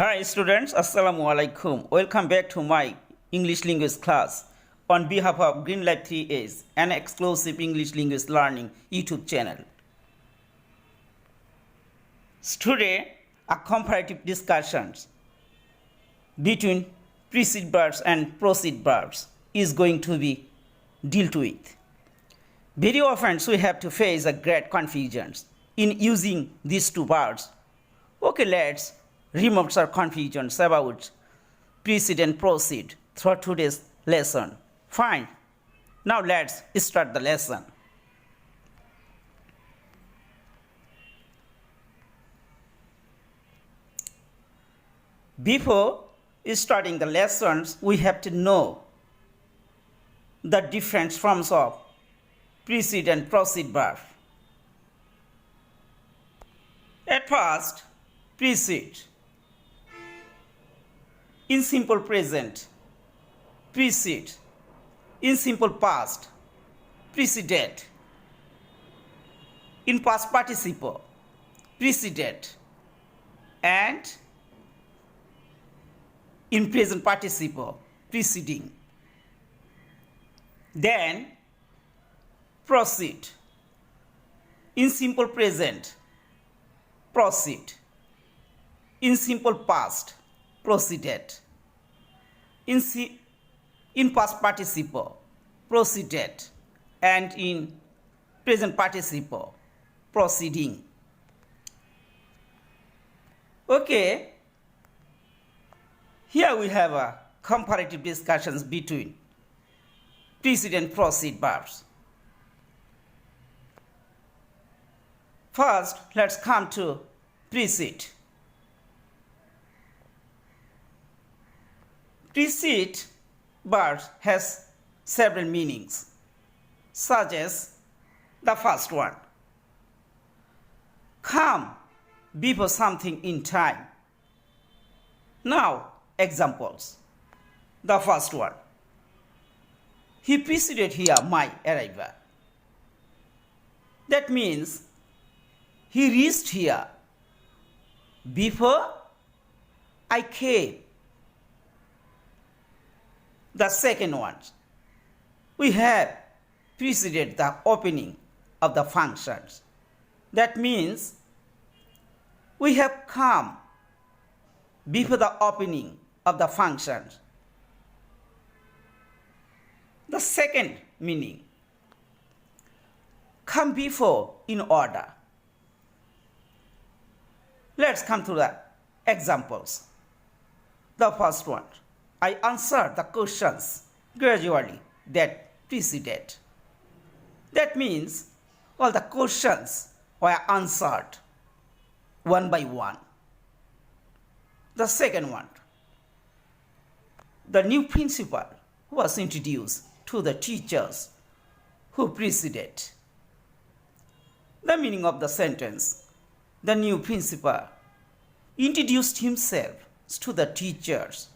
Hi students, Assalamu alaikum. Welcome back to my English language class on behalf of Green Life 3A's, an exclusive English language learning YouTube channel. Today, a comparative discussions between precede verbs and proceed verbs is going to be dealt with. Very often we have to face a great confusions in using these two verbs. Okay, let's remove our confusions about precede and proceed through today's lesson. Fine. Now let's start the lesson. Before starting the lessons, we have to know the different forms of precede and proceed verb. At first, precede. In simple present, precede. In simple past, preceded. In past participle, preceded. And in present participle, preceding. Then proceed. In simple present, proceed. In simple past, proceeded. In past participle, proceeded. And in present participle, proceeding. Okay. Here we have a comparative discussions between precede and proceed verbs. First, let's come to precede. Precede verb has several meanings, such as the first one, come before something in time. Now, examples. The first one, he preceded here my arrival. That means he reached here before I came. The second one, we have preceded the opening of the functions. That means we have come before the opening of the functions. The second meaning, come before in order. Let's come to the examples. The first one, I answered the questions gradually that preceded. That means all the questions were answered one by one. The second one, the new principal was introduced to the teachers who preceded. The meaning of the sentence, the new principal introduced himself to the teachers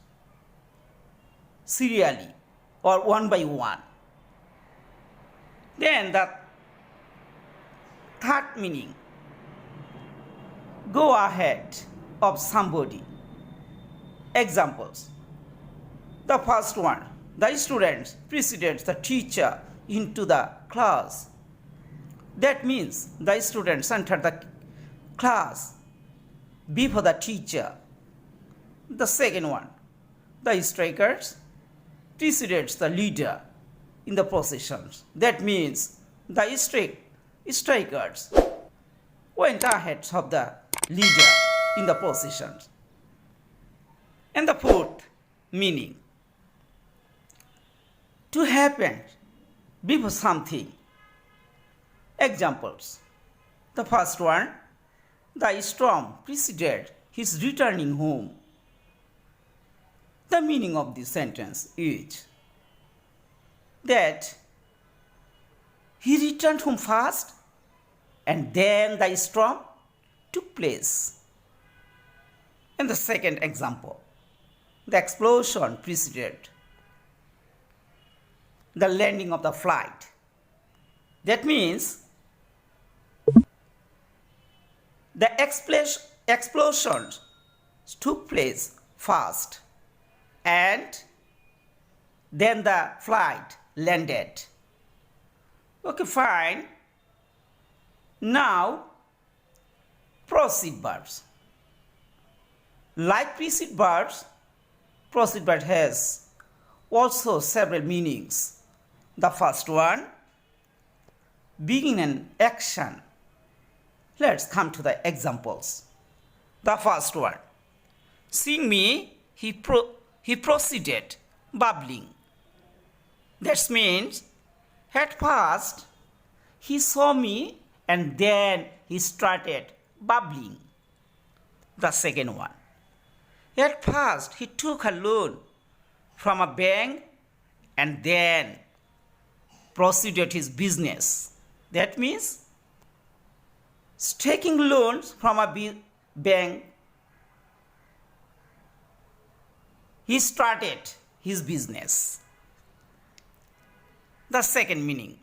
serially or one by one. Then the third meaning, go ahead of somebody. Examples. The first one, the students preceded the teacher into the class. That means the students entered the class before the teacher. The second one, the strikers preceded the leader in the processions. That means the strikers went ahead of the leader in the processions. And the fourth meaning, to happen before something. Examples. The first one, the storm preceded his returning home. The meaning of this sentence is that he returned home fast and then the storm took place. And the second example, the explosion preceded the landing of the flight. That means the explosion took place first and then the flight landed. Okay, fine. Now, proceed verbs. Like precede verbs, proceed verb has also several meanings. The first one, begin an action. Let's come to the examples. The first one, seeing me, he proceeded babbling. That means at first he saw me and then he started babbling. The second one, at first he took a loan from a bank and then proceeded his business. That means taking loans from a bank, he started his business. The second meaning,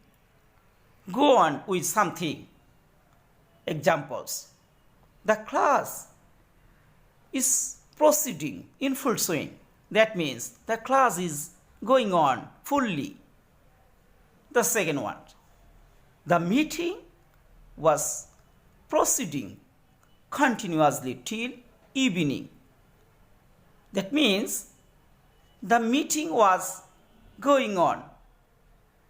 go on with something. Examples, the class is proceeding in full swing. That means the class is going on fully. The second one, the meeting was proceeding continuously till evening. That means the meeting was going on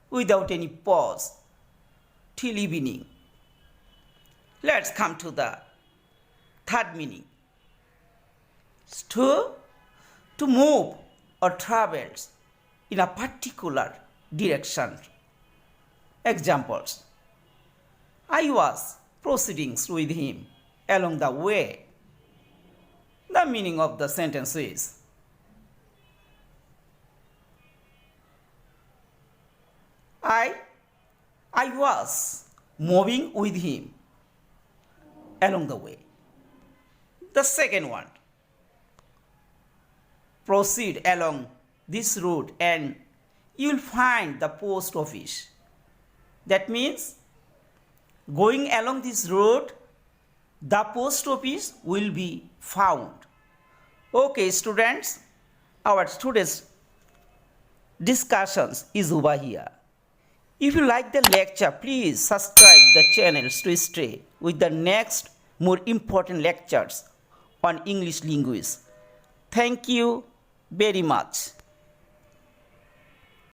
without any pause till evening. Let's come to the third meaning. To move or travel in a particular direction. Examples, I was proceeding with him along the way. The meaning of the sentence is, I was moving with him along the way. The second one, proceed along this route and you will find the post office. That means going along this road, the post office will be found. Okay, students, our today's discussions is over here. If you like the lecture, please subscribe the channels to stay with the next more important lectures on English language. Thank you very much.